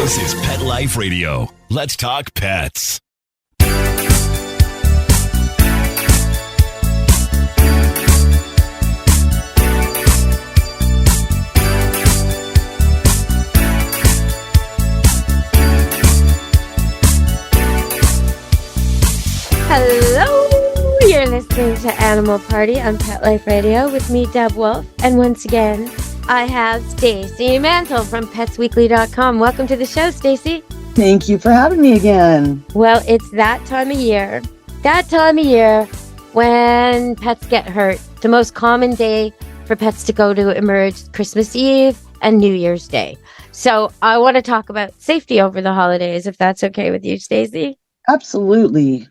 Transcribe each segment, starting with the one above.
This is Pet Life Radio. Let's talk pets. Hello, you're listening to Animal Party on Pet Life Radio with me, Deb Wolf, and once again, I have Stacy Mantle from PetsWeekly.com. Welcome to the show, Stacy. Thank you for having me again. Well, it's that time of year when pets get hurt. The most common day for pets to go to emerge Christmas Eve and New Year's Day. So I want to talk about safety over the holidays, if that's okay with you, Stacy. Absolutely.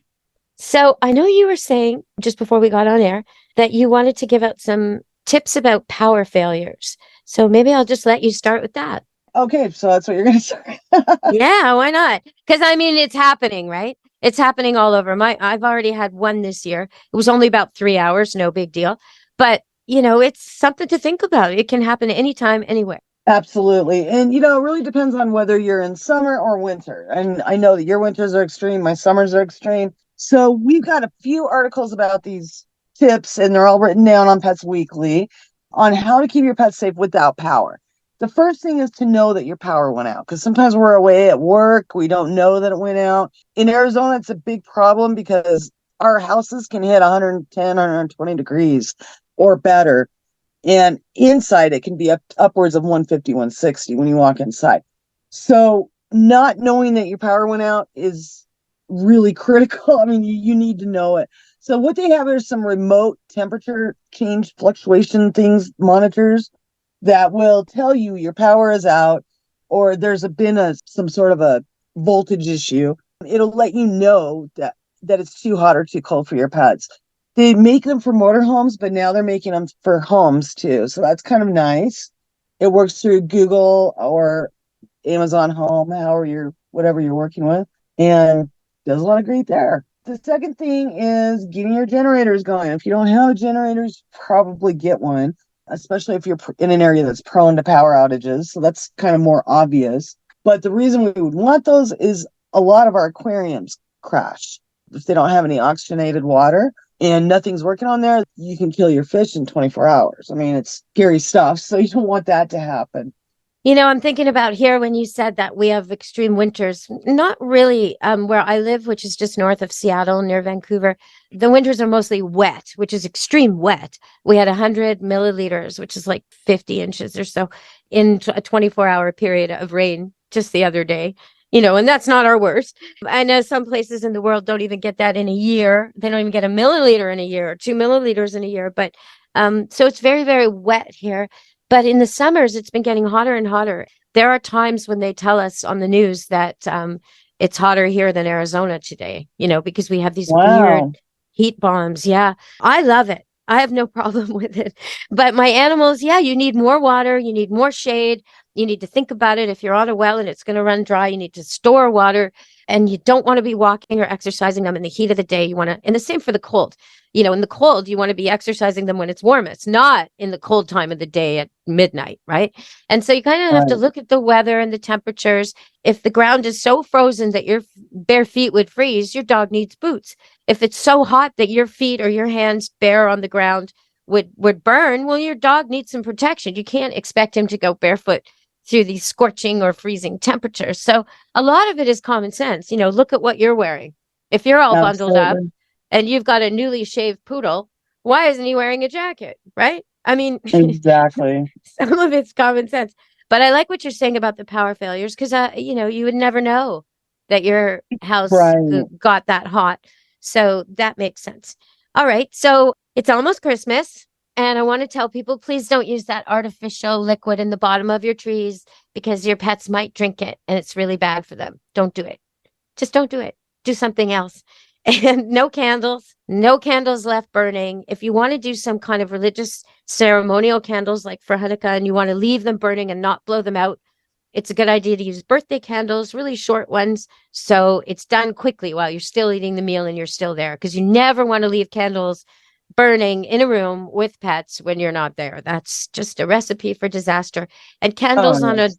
So I know you were saying just before we got on air that you wanted to give out some tips about power failures. So maybe I'll just let you start with that. Okay, so that's what you're going to say. Yeah, why not? Because I mean, it's happening, right? It's happening all over. I've already had one this year. It was only about 3 hours, no big deal. But, it's something to think about. It can happen anytime, anywhere. Absolutely. And, it really depends on whether you're in summer or winter. And I know that your winters are extreme, my summers are extreme. So we've got a few articles about these tips, and they're all written down on Pets Weekly on how to keep your pets safe without power. The first thing is to know that your power went out, because sometimes we're away at work. We don't know that it went out. In Arizona, it's a big problem because our houses can hit 110, 120 degrees or better. And inside, it can be upwards of 150, 160 when you walk inside. So not knowing that your power went out is really critical. I mean, you need to know it. So what they have is some remote temperature change fluctuation things, monitors that will tell you your power is out or there's been some sort of a voltage issue. It'll let you know that it's too hot or too cold for your pets. They make them for motorhomes, but now they're making them for homes too. So that's kind of nice. It works through Google or Amazon Home, whatever you're working with, and does a lot of great there. The second thing is getting your generators going. If you don't have generators, probably get one, especially if you're in an area that's prone to power outages. So that's kind of more obvious. But the reason we would want those is a lot of our aquariums crash. If they don't have any oxygenated water and nothing's working on there, you can kill your fish in 24 hours. I mean, it's scary stuff. So you don't want that to happen. I'm thinking about here when you said that we have extreme winters, not really where I live, which is just north of Seattle near Vancouver. The winters are mostly wet, which is extreme wet. We had 100 milliliters, which is like 50 inches or so in a 24-hour period of rain just the other day, and that's not our worst. I know some places in the world don't even get that in a year. They don't even get a milliliter in a year or 2 milliliters in a year. But so it's very, very wet here. But in the summers, it's been getting hotter and hotter. There are times when they tell us on the news that it's hotter here than Arizona today, because we have these weird heat bombs. Yeah, I love it. I have no problem with it. But my animals, you need more water. You need more shade. You need to think about it. If you're on a well and it's going to run dry, you need to store water. And you don't want to be walking or exercising them in the heat of the day. You want to, and the same for the cold. In the cold, you want to be exercising them when it's warmest, not in the cold time of the day at midnight, right? And so you kind of have to look at the weather and the temperatures. If the ground is so frozen that your bare feet would freeze, your dog needs boots. If it's so hot that your feet or your hands bare on the ground would burn, well, your dog needs some protection. You can't expect him to go barefoot through these scorching or freezing temperatures. So a lot of it is common sense. Look at what you're wearing. If you're all bundled up and you've got a newly shaved poodle, why isn't he wearing a jacket? Right? I mean, exactly. Some of it's common sense. But I like what you're saying about the power failures because, you would never know that your house got that hot. So that makes sense. All right. So it's almost Christmas. And I want to tell people, please don't use that artificial liquid in the bottom of your trees because your pets might drink it and it's really bad for them. Don't do it. Just don't do it. Do something else. And no candles left burning. If you want to do some kind of religious ceremonial candles like for Hanukkah and you want to leave them burning and not blow them out, it's a good idea to use birthday candles, really short ones. So it's done quickly while you're still eating the meal and you're still there because you never want to leave candles burning in a room with pets when you're not there. That's just a recipe for disaster. And candles on a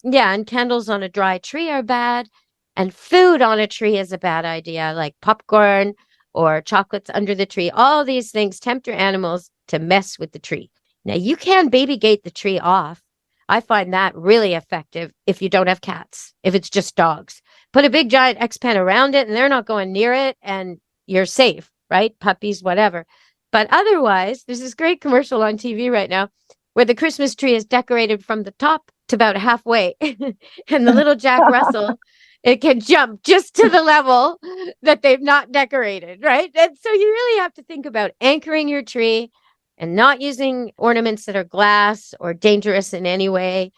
Yeah, and candles on a dry tree are bad. And food on a tree is a bad idea, like popcorn or chocolates under the tree. All these things tempt your animals to mess with the tree. Now, you can baby gate the tree off. I find that really effective if you don't have cats, if it's just dogs. Put a big giant X pen around it and they're not going near it and you're safe, right? Puppies, whatever. But otherwise, there's this great commercial on TV right now where the Christmas tree is decorated from the top to about halfway. And the little Jack Russell, it can jump just to the level that they've not decorated, right? And so you really have to think about anchoring your tree and not using ornaments that are glass or dangerous in any way.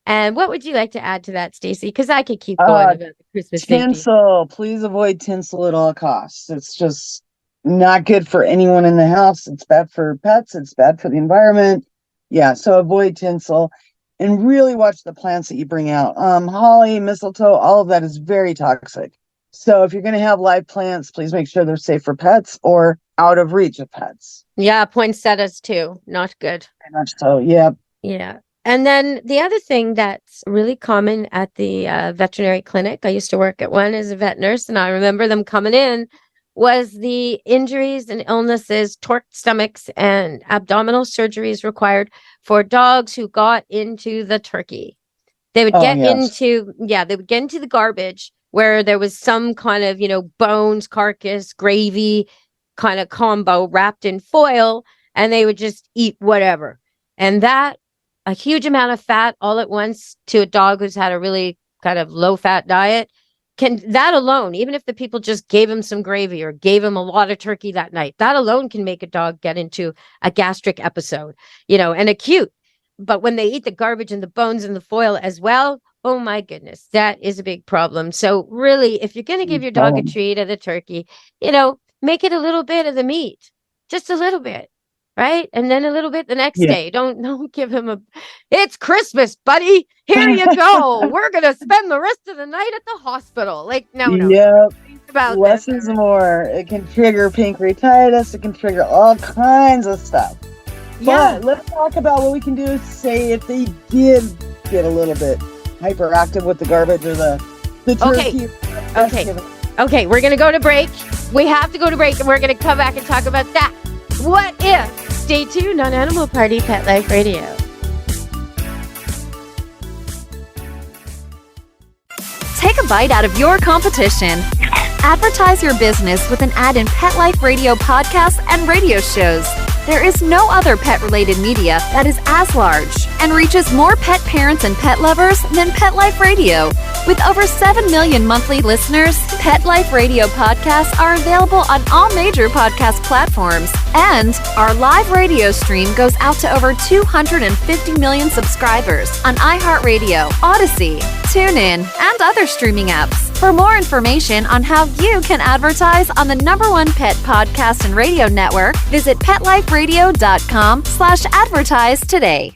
And what would you like to add to that, Stacy? Because I could keep going about the Christmas thinking. Tinsel. Please avoid tinsel at all costs. It's just not good for anyone in the house. It's bad for pets. It's bad for the environment. Yeah, so avoid tinsel and really watch the plants that you bring out. Holly, mistletoe, all of that is very toxic. So if you're going to have live plants, please make sure they're safe for pets or out of reach of pets. Yeah, poinsettias too. Not good. Very much so. Yeah. Yeah. And then the other thing that's really common at the veterinary clinic, I used to work at one as a vet nurse, and I remember them coming in, was the injuries and illnesses, torqued stomachs, and abdominal surgeries required for dogs who got into the turkey. They would get into the garbage where there was some kind of, bones, carcass, gravy kind of combo wrapped in foil, and they would just eat whatever. And that, a huge amount of fat all at once to a dog who's had a really kind of low fat diet, that alone, even if the people just gave him some gravy or gave him a lot of turkey that night, that alone can make a dog get into a gastric episode, and acute. But when they eat the garbage and the bones and the foil as well, oh my goodness, that is a big problem. So really, if you're going to give your dog a treat of the turkey, make it a little bit of the meat, just a little bit. Right. And then a little bit the next day. Don't give him it's Christmas, buddy. Here you go. We're going to spend the rest of the night at the hospital. No. Yep. About less is more. It can trigger pancreatitis. It can trigger all kinds of stuff. Yeah. But let's talk about what we can do. Say if they did get a little bit hyperactive with the garbage or the turkey. Okay. We're going to go to break. We have to go to break and we're going to come back and talk about that. What if? Stay tuned on Animal Party Pet Life Radio. Take a bite out of your competition. Advertise your business with an ad in Pet Life Radio podcasts and radio shows. There is no other pet-related media that is as large and reaches more pet parents and pet lovers than Pet Life Radio. With over 7 million monthly listeners, Pet Life Radio podcasts are available on all major podcast platforms. And our live radio stream goes out to over 250 million subscribers on iHeartRadio, Odyssey, TuneIn, and other streaming apps. For more information on how you can advertise on the #1 pet podcast and radio network, visit PetLifeRadio.com/advertise today.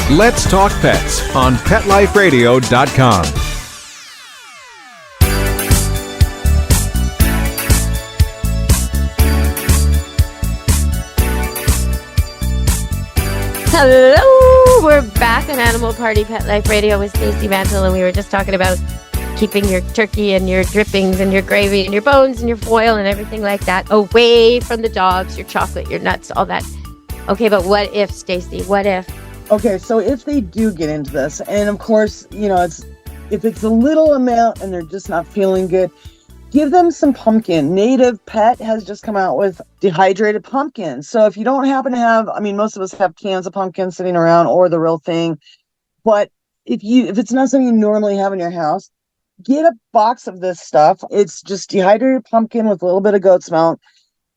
Let's Talk Pets on PetLifeRadio.com. Hello, we're back on Animal Party Pet Life Radio with Stacy Mantle, and we were just talking about keeping your turkey and your drippings and your gravy and your bones and your foil and everything like that away from the dogs, your chocolate, your nuts, all that. Okay, but what if, Stacy? What if? Okay, so if they do get into this, and of course, if it's a little amount and they're just not feeling good, give them some pumpkin. Native Pet has just come out with dehydrated pumpkin. So if you don't happen to have, most of us have cans of pumpkin sitting around or the real thing, but if it's not something you normally have in your house, get a box of this stuff. It's just dehydrated pumpkin with a little bit of goat's milk,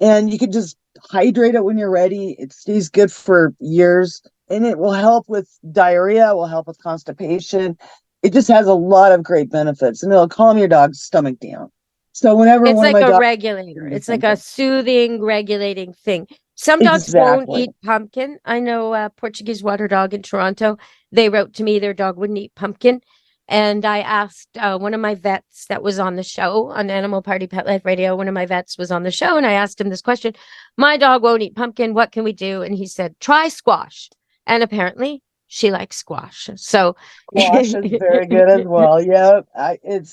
and you can just hydrate it when you're ready. It stays good for years. And it will help with diarrhea, it will help with constipation. It just has a lot of great benefits, and it'll calm your dog's stomach down. So whenever it's like a regulator, it's like a soothing, regulating thing. Some dogs won't eat pumpkin. I know a Portuguese water dog in Toronto. They wrote to me their dog wouldn't eat pumpkin. And I asked one of my vets that was on the show on Animal Party Pet Life Radio. One of my vets was on the show, and I asked him this question. My dog won't eat pumpkin. What can we do? And he said, try squash. And apparently she likes squash. So Squash is very good as well. Yeah,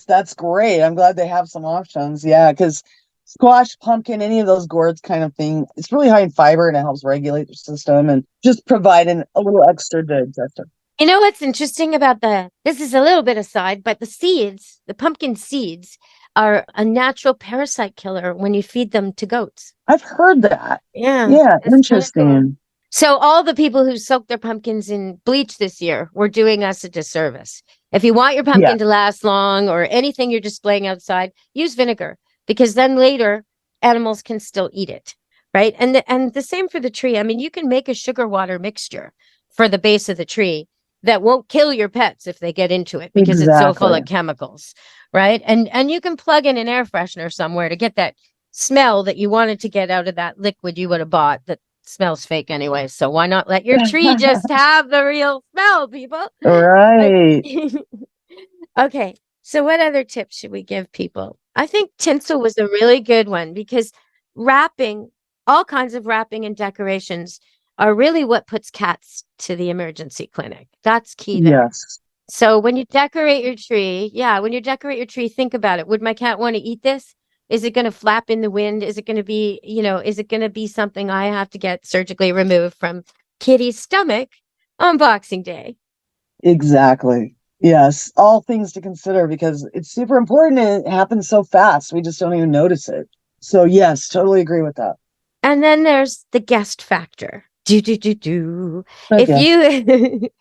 that's great. I'm glad they have some options. Yeah, because squash, pumpkin, any of those gourds kind of thing, it's really high in fiber and it helps regulate the system and just providing a little extra digestion. You know what's interesting about this is a little bit aside, but the pumpkin seeds are a natural parasite killer when you feed them to goats. I've heard that. Yeah. Yeah, It's interesting. kinda cool. So all the people who soaked their pumpkins in bleach this year were doing us a disservice. If you want your pumpkin to last long or anything you're displaying outside, use vinegar, because then later animals can still eat it, right? And the same for the tree. I mean, you can make a sugar water mixture for the base of the tree that won't kill your pets if they get into it, because it's so full of chemicals, right? And you can plug in an air freshener somewhere to get that smell that you wanted to get out of that liquid you would have bought that smells fake anyway. So why not let your tree just have the real smell, people? Right. Okay. So what other tips should we give people? I think tinsel was a really good one, because wrapping, all kinds of wrapping and decorations are really what puts cats to the emergency clinic. That's key there. Yes. So when you decorate your tree, think about it. Would my cat want to eat this? Is it going to flap in the wind? Is it going to be, is it going to be something I have to get surgically removed from Kitty's stomach on Boxing Day? Exactly. Yes. All things to consider, because it's super important and it happens so fast. We just don't even notice it. So yes, totally agree with that. And then there's the guest factor. Okay.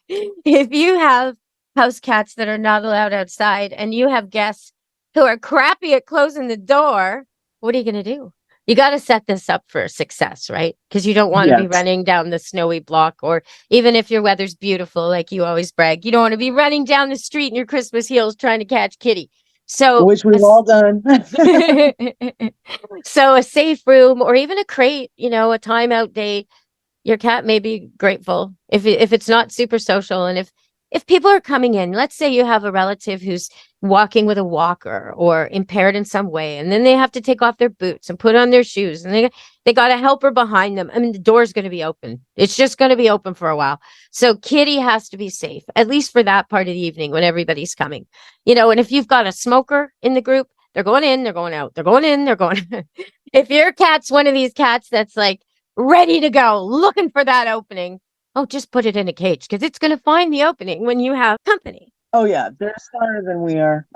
If you have house cats that are not allowed outside and you have guests who are crappy at closing the door, what are you going to do? You got to set this up for success, right? Because you don't want to be running down the snowy block, or even if your weather's beautiful, like you always brag, you don't want to be running down the street in your Christmas heels trying to catch Kitty. So, which we've all done. So a safe room, or even a crate, a timeout date. Your cat may be grateful if it's not super social. And if people are coming in, let's say you have a relative who's walking with a walker or impaired in some way, and then they have to take off their boots and put on their shoes, and they got a helper behind them. I mean, the door's going to be open. It's just going to be open for a while. So Kitty has to be safe, at least for that part of the evening when everybody's coming. And if you've got a smoker in the group, they're going in, they're going out, they're going in, they're going. If your cat's one of these cats that's like ready to go, looking for that opening, just put it in a cage, because it's going to find the opening when you have company. Oh, yeah. They're smarter than we are.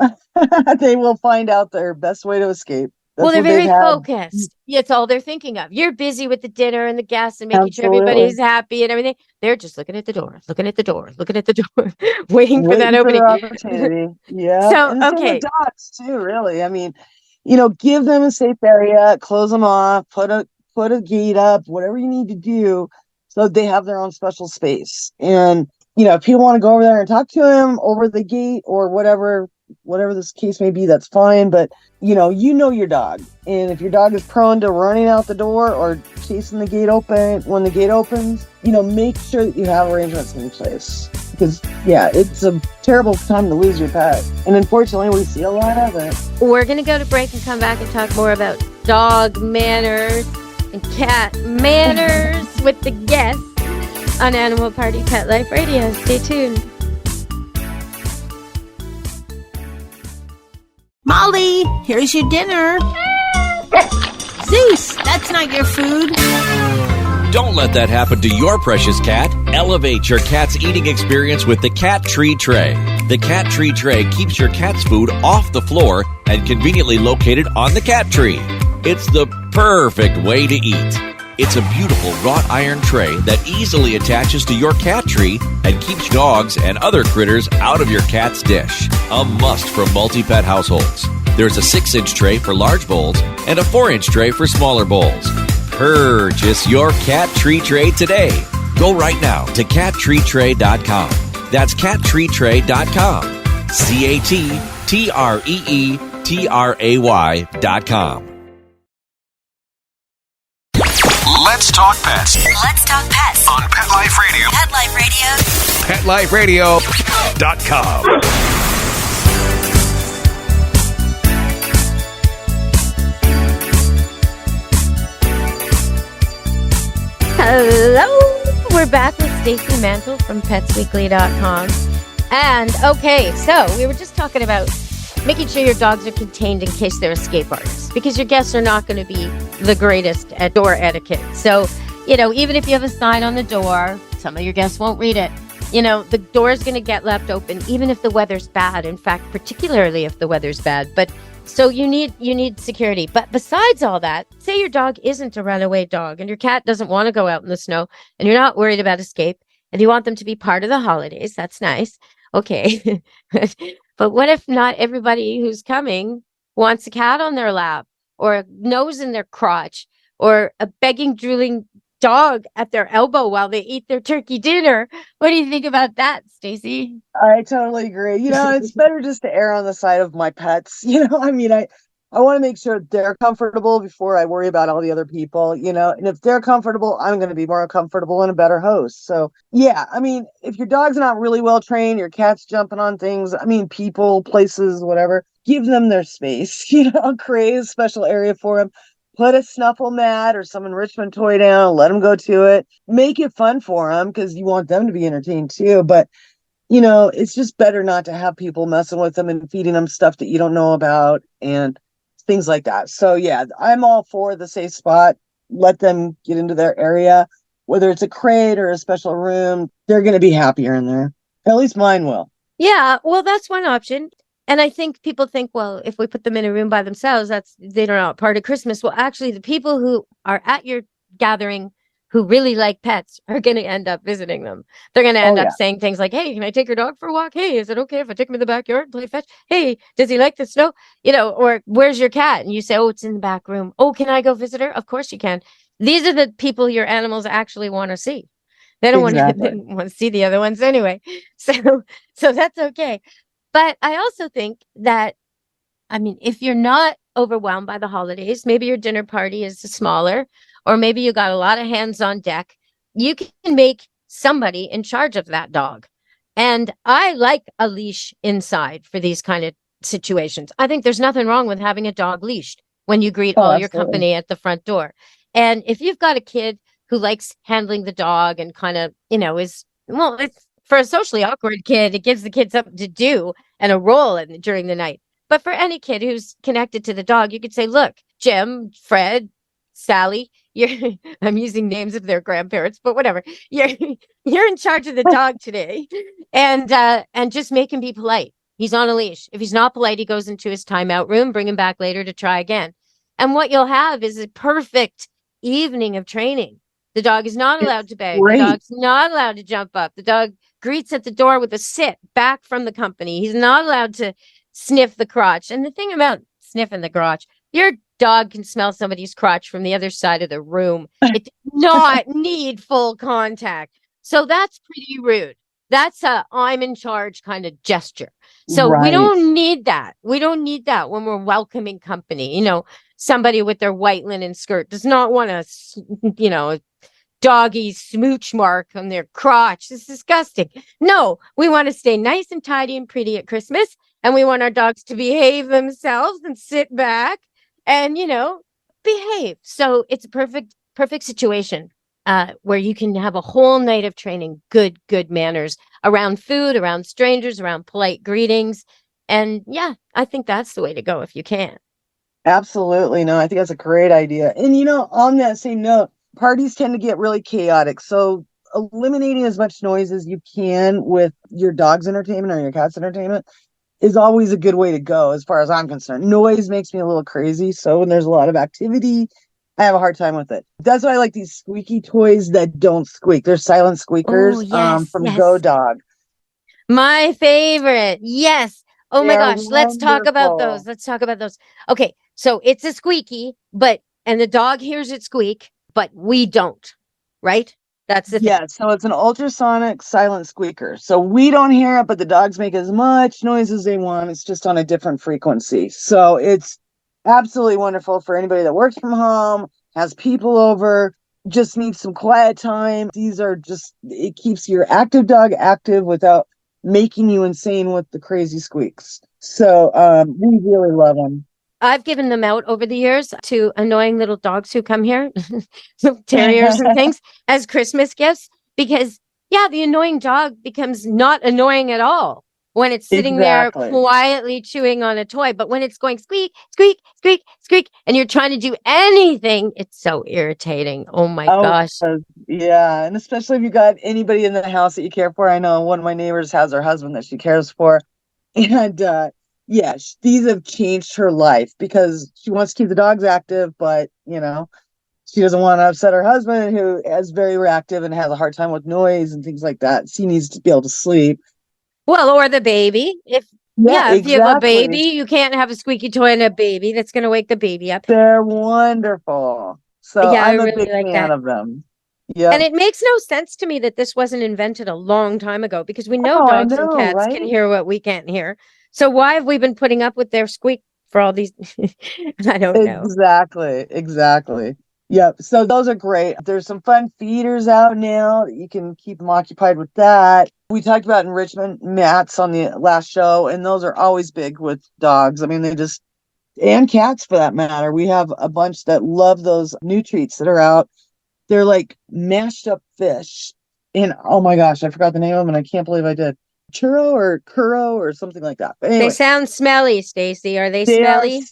They will find out their best way to escape. Well, they're very focused. It's all they're thinking of. You're busy with the dinner and the guests and making sure everybody's happy and everything. They're just looking at the door, waiting for that opening. Opportunity. Yeah. So, okay. Dogs too, really. I mean, give them a safe area, close them off, put a gate up, whatever you need to do, so they have their own special space. And, if people want to go over there and talk to them over the gate or whatever this case may be, that's fine. But, you know your dog. And if your dog is prone to running out the door or chasing the gate open when the gate opens, make sure that you have arrangements in place. Because, it's a terrible time to lose your pet. And unfortunately, we see a lot of it. We're going to go to break and come back and talk more about dog manners and cat manners with the guests on Animal Party Pet Life Radio. Stay tuned. Molly, here's your dinner. Zeus, that's not your food. Don't let that happen to your precious cat. Elevate your cat's eating experience with the Cat Tree Tray. The Cat Tree Tray keeps your cat's food off the floor and conveniently located on the cat tree. It's the perfect way to eat. It's a beautiful wrought iron tray that easily attaches to your cat tree and keeps dogs and other critters out of your cat's dish. A must for multi-pet households. There's a 6-inch tray for large bowls and a 4-inch tray for smaller bowls. Purchase your Cat Tree Tray today. Go right now to cattreetray.com. That's cattreetray.com. cattreetray.com. Let's talk pets. Let's talk pets On Pet Life Radio. Pet Life Radio. PetLifeRadio.com. Hello. we're back with Stacy Mantle from petsweekly.com. And okay, so we were just talking about making sure your dogs are contained in case they're escape artists, because your guests are not going to be the greatest at door etiquette. So, even if you have a sign on the door, some of your guests won't read it. The door is going to get left open, even if the weather's bad. In fact, particularly if the weather's bad. But so you need security. But besides all that, say your dog isn't a runaway dog and your cat doesn't want to go out in the snow and you're not worried about escape and you want them to be part of the holidays. That's nice. Okay. But what if not everybody who's coming wants a cat on their lap or a nose in their crotch or a begging, drooling dog at their elbow while they eat their turkey dinner? What do you think about that, Stacy? I totally agree. It's better just to err on the side of my pets. I want to make sure they're comfortable before I worry about all the other people, and if they're comfortable, I'm going to be more comfortable and a better host. So, yeah, if your dog's not really well trained, your cat's jumping on things, people, places, whatever, give them their space, create a special area for them. Put a snuffle mat or some enrichment toy down, let them go to it. Make it fun for them because you want them to be entertained too. But, it's just better not to have people messing with them and feeding them stuff that you don't know about and things like that. So, yeah, I'm all for the safe spot. Let them get into their area, whether it's a crate or a special room. They're going to be happier in there. At least mine will. Yeah, well, that's one option. And I think people think, well, if we put them in a room by themselves, they're not part of Christmas. Well, actually, the people who are at your gathering who really like pets are going to end up visiting them. They're going to end up saying things like, hey, can I take your dog for a walk? Hey, is it okay if I take him in the backyard and play fetch? Hey, does he like the snow? Or where's your cat? And you say, oh, it's in the back room. Oh, can I go visit her? Of course you can. These are the people your animals actually want to see. They don't want to see the other ones anyway. So that's okay. But I also think that, if you're not overwhelmed by the holidays, maybe your dinner party is smaller, or maybe you got a lot of hands on deck, you can make somebody in charge of that dog. And I like a leash inside for these kind of situations. I think there's nothing wrong with having a dog leashed when you greet all your company at the front door. And if you've got a kid who likes handling the dog and kind of, it's for a socially awkward kid, it gives the kid something to do and a role during the night. But for any kid who's connected to the dog, you could say, look, Jim, Fred, Sally, I'm using names of their grandparents, but whatever. You're in charge of the dog today. And just make him be polite. He's on a leash. If he's not polite, he goes into his timeout room, bring him back later to try again. And what you'll have is a perfect evening of training. The dog is not allowed to beg. The dog's not allowed to jump up. The dog greets at the door with a sit back from the company. He's not allowed to sniff the crotch. And the thing about sniffing the crotch, your dog can smell somebody's crotch from the other side of the room. It does not need full contact. So that's pretty rude. That's a I'm in charge kind of gesture. So we don't need that. We don't need that when we're welcoming company. Somebody with their white linen skirt does not want a doggy smooch mark on their crotch. It's disgusting. No, we want to stay nice and tidy and pretty at Christmas. And we want our dogs to behave themselves and sit back and, behave. So it's a perfect situation where you can have a whole night of training, good manners around food, around strangers, around polite greetings. And yeah, I think that's the way to go if you can. Absolutely. No, I think that's a great idea. And, on that same note, parties tend to get really chaotic. So eliminating as much noise as you can with your dog's entertainment or your cat's entertainment is always a good way to go as far as I'm concerned. Noise makes me a little crazy. So when there's a lot of activity, I have a hard time with it. That's why I like these squeaky toys that don't squeak. They're silent squeakers from GoDog. My favorite. Yes. Oh my gosh. Wonderful. Let's talk about those. Okay. So it's a squeaky, and the dog hears it squeak, but we don't, right? That's the thing. Yeah, so it's an ultrasonic silent squeaker. So we don't hear it, but the dogs make as much noise as they want. It's just on a different frequency. So it's absolutely wonderful for anybody that works from home, has people over, just needs some quiet time. It keeps your active dog active without making you insane with the crazy squeaks. So we really love them. I've given them out over the years to annoying little dogs who come here, terriers and things, as Christmas gifts. because the annoying dog becomes not annoying at all when it's sitting Exactly. there quietly chewing on a toy. But when it's going squeak, squeak, squeak, squeak, and you're trying to do anything, it's so irritating. Oh my gosh. Yeah. And especially if you got anybody in the house that you care for. I know one of my neighbors has her husband that she cares for. And these have changed her life because she wants to keep the dogs active, but she doesn't want to upset her husband, who is very reactive and has a hard time with noise and things like that. She needs to be able to sleep. Well, or the baby. If you have a baby, you can't have a squeaky toy and a baby. That's going to wake the baby up. They're wonderful. So I'm a big fan of them. Yeah. And it makes no sense to me that this wasn't invented a long time ago, because we know dogs and cats can hear what we can't hear. So why have we been putting up with their squeak for all these? I don't know. Exactly. Yep. So those are great. There's some fun feeders out now that you can keep them occupied with that. We talked about enrichment mats on the last show, and those are always big with dogs. I mean, and cats for that matter. We have a bunch that love those new treats that are out. They're like mashed up fish. And oh my gosh, I forgot the name of them, and I can't believe I did. Churu or Kuro or something like that. But anyway, they sound smelly, Stacy. Are they smelly?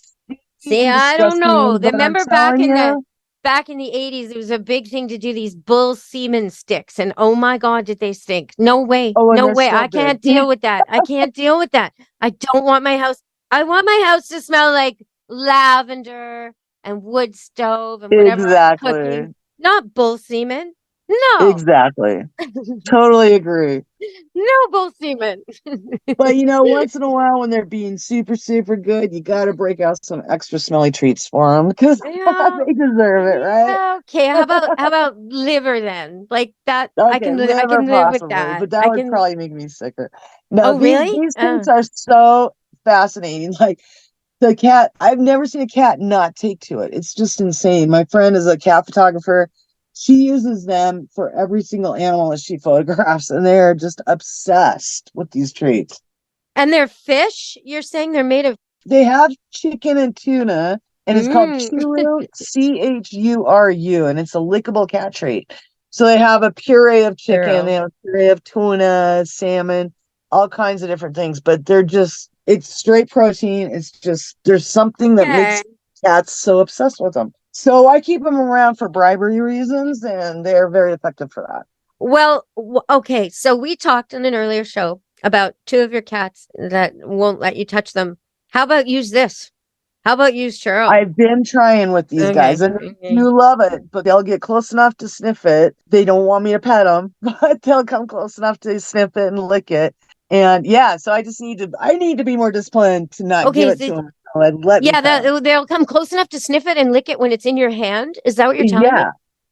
See, I don't know. Remember back in the 80s, it was a big thing to do these bull semen sticks, and oh my God, did they stink? No way. No way. I can't deal with that. I can't deal with that. I don't want my house. I want my house to smell like lavender and wood stove and whatever. Exactly. Not bull semen. No. Exactly. Totally agree. No bull semen. But once in a while when they're being super, super good, you got to break out some extra smelly treats for them because they deserve it, right? Okay. How about liver then? Like that. Okay, I can live with that. But that would probably make me sicker. No, really? These things are so fascinating. Like the cat, I've never seen a cat not take to it. It's just insane. My friend is a cat photographer. She uses them for every single animal that she photographs, and they're just obsessed with these treats. And they're fish? You're saying they're made of... They have chicken and tuna, and it's called Churu, Churu, and it's a lickable cat treat. So they have a puree of chicken, they have a puree of tuna, salmon, all kinds of different things, but it's straight protein. It's just, there's something that makes cats so obsessed with them. So I keep them around for bribery reasons, and they're very effective for that. Well, okay. So we talked in an earlier show about 2 of your cats that won't let you touch them. How about use this? How about use Churu? I've been trying with these guys, and you love it, but they'll get close enough to sniff it. They don't want me to pet them, but they'll come close enough to sniff it and lick it. And so I need to be more disciplined to not give it to them. They'll come close enough to sniff it and lick it when it's in your hand. Is that what you're telling me?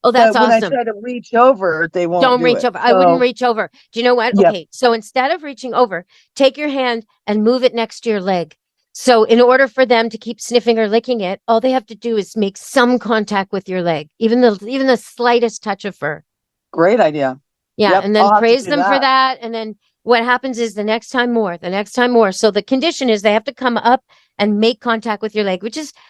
Oh, that's awesome. When I try to reach over, they won't. Don't reach over. I wouldn't reach over. Do you know what? Okay, so instead of reaching over, take your hand and move it next to your leg. So in order for them to keep sniffing or licking it, all they have to do is make some contact with your leg, even the slightest touch of fur. Great idea. Yeah, and then praise them for that, and then what happens is the next time more. So the condition is they have to come up and make contact with your leg,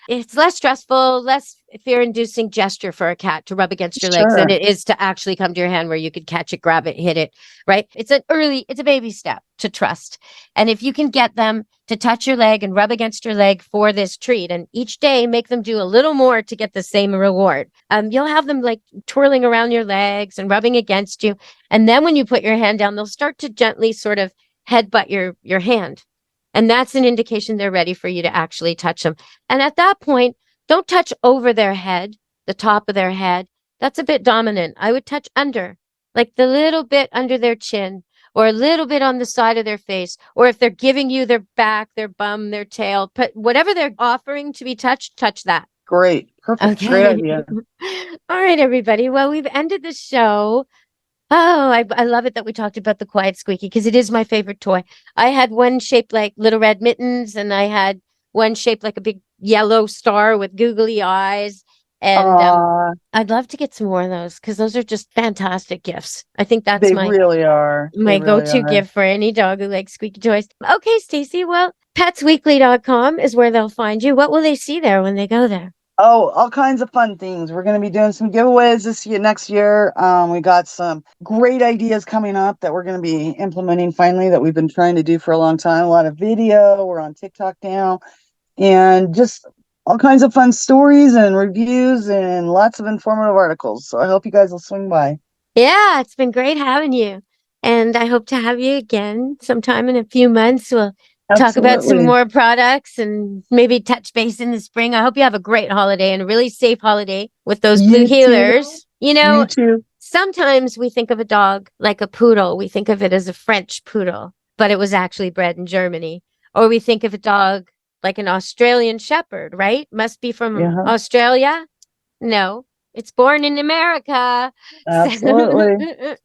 it's less stressful, less fear-inducing gesture for a cat to rub against your legs than it is to actually come to your hand where you could catch it, grab it, hit it, right? It's a baby step to trust. And if you can get them to touch your leg and rub against your leg for this treat, and each day make them do a little more to get the same reward, you'll have them like twirling around your legs and rubbing against you. And then when you put your hand down, they'll start to gently sort of headbutt your hand. And that's an indication they're ready for you to actually touch them. And at that point, don't touch over their head, the top of their head. That's a bit dominant. I would touch under, like the little bit under their chin, or a little bit on the side of their face, or if they're giving you their back, their bum, their tail, but whatever they're offering to be touched, touch that. Great. Perfect. Okay. Great idea. All right, everybody. Well, we've ended the show. Oh, I love it that we talked about the quiet squeaky, because it is my favorite toy. I had one shaped like Little Red Mittens, and I had one shaped like a big yellow star with googly eyes. And I'd love to get some more of those, because those are just fantastic gifts. I think that's my go-to gift for any dog who likes squeaky toys. Okay, Stacy. Well, petsweekly.com is where they'll find you. What will they see there when they go there? Oh, all kinds of fun things. We're going to be doing some giveaways next year. We got some great ideas coming up that we're going to be implementing finally that we've been trying to do for a long time. A lot of video. We're on TikTok now, and just all kinds of fun stories and reviews and lots of informative articles. So I hope you guys will swing by. Yeah, it's been great having you. And I hope to have you again sometime in a few months. We'll talk about some Absolutely. more products and maybe touch base in the spring. I hope you have a great holiday and a really safe holiday with those blue You too. healers. You know, You too. sometimes we think of a dog like a poodle. We think of it as a French poodle, but it was actually bred in Germany. Or we think of a dog like an Australian shepherd, right? Must be from Yeah. Australia. No, it's born in America. Absolutely.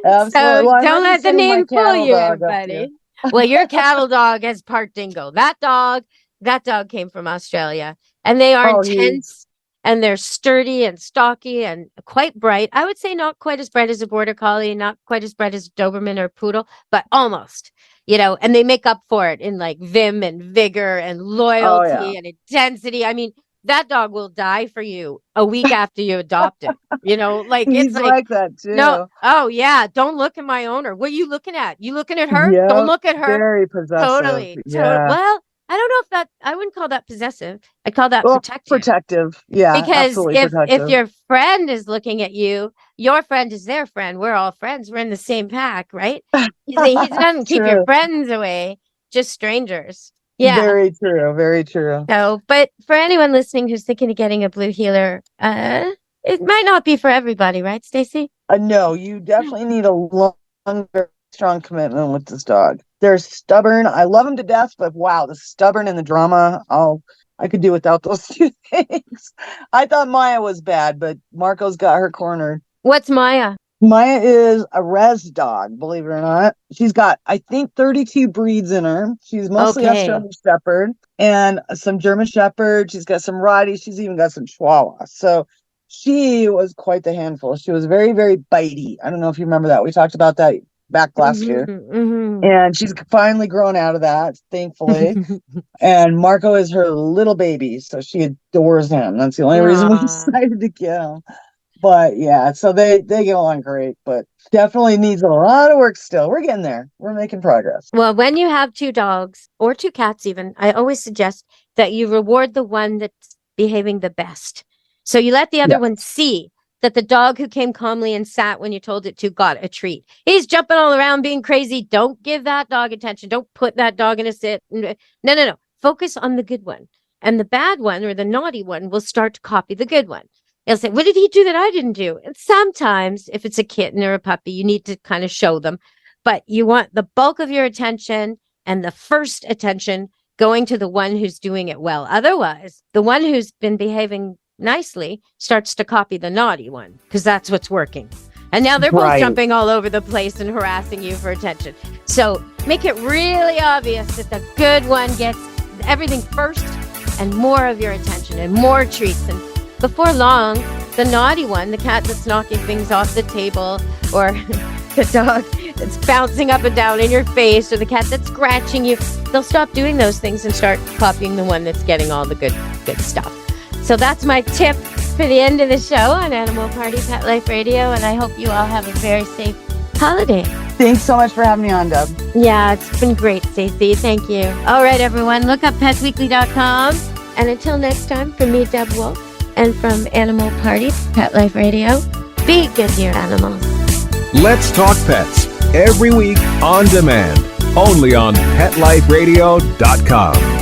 Absolutely. So Well, I don't might let be the sending my name fool cattle you, dog up to buddy. Well, your cattle dog has part dingo. That dog came from Australia, and they are Oh, intense and they're sturdy and stocky and quite bright. I would say not quite as bright as a border collie, not quite as bright as a Doberman or poodle, but almost, and they make up for it in like vim and vigor and loyalty and intensity. I mean, that dog will die for you a week after you adopt it. Like He's it's like that too. no, oh yeah, don't look at my owner. What are you looking at? You looking at her? Yeah, Don't look at her. very possessive. Totally. Yeah. Well, I don't know if that I wouldn't call that possessive. I'd call that Well, protective. protective. Yeah, Because absolutely if protective. your friend is looking at you, your friend is their friend. We're all friends. We're in the same pack, right? He doesn't keep your True. friends away, just strangers. Yeah. Very true. Very true. So, but for anyone listening who's thinking of getting a blue healer, it might not be for everybody, right, Stacy? No, you definitely need a longer, strong commitment with this dog. They're stubborn. I love them to death, but wow, the stubborn and the drama. I could do without those two things. I thought Maya was bad, but Marco's got her cornered. What's Maya? Maya is a res dog, believe it or not. She's got, I think, 32 breeds in her. She's mostly Australian Shepherd and some German Shepherd. She's got some Rotties. She's even got some Chihuahua. So she was quite the handful. She was very, very bitey. I don't know if you remember that. We talked about that back last year. Mm-hmm. And she's finally grown out of that, thankfully. And Marco is her little baby, so she adores him. That's the only reason we decided to get him. But yeah, so they get along great, but definitely needs a lot of work still. We're getting there. We're making progress. Well, when you have two dogs or two cats even, I always suggest that you reward the one that's behaving the best. So you let the other one see that the dog who came calmly and sat when you told it to got a treat. He's jumping all around being crazy. Don't give that dog attention. Don't put that dog in a sit. No. Focus on the good one. And the bad one or the naughty one will start to copy the good one. They'll say, what did he do that I didn't do? And sometimes if it's a kitten or a puppy, you need to kind of show them. But you want the bulk of your attention and the first attention going to the one who's doing it well. Otherwise, the one who's been behaving nicely starts to copy the naughty one because that's what's working. And now they're both jumping all over the place and harassing you for attention. So make it really obvious that the good one gets everything first and more of your attention and more treats. And before long, the naughty one, the cat that's knocking things off the table, or the dog that's bouncing up and down in your face, or the cat that's scratching you, they'll stop doing those things and start copying the one that's getting all the good stuff. So that's my tip for the end of the show on Animal Party Pet Life Radio, and I hope you all have a very safe holiday. Thanks so much for having me on, Deb. Yeah, it's been great, Stacy. Thank you. All right, everyone, look up petsweekly.com. And until next time, from me, Deb Wolf, and from Animal Party Pet Life Radio, be good to your animals. Let's Talk Pets, every week on demand, only on PetLifeRadio.com.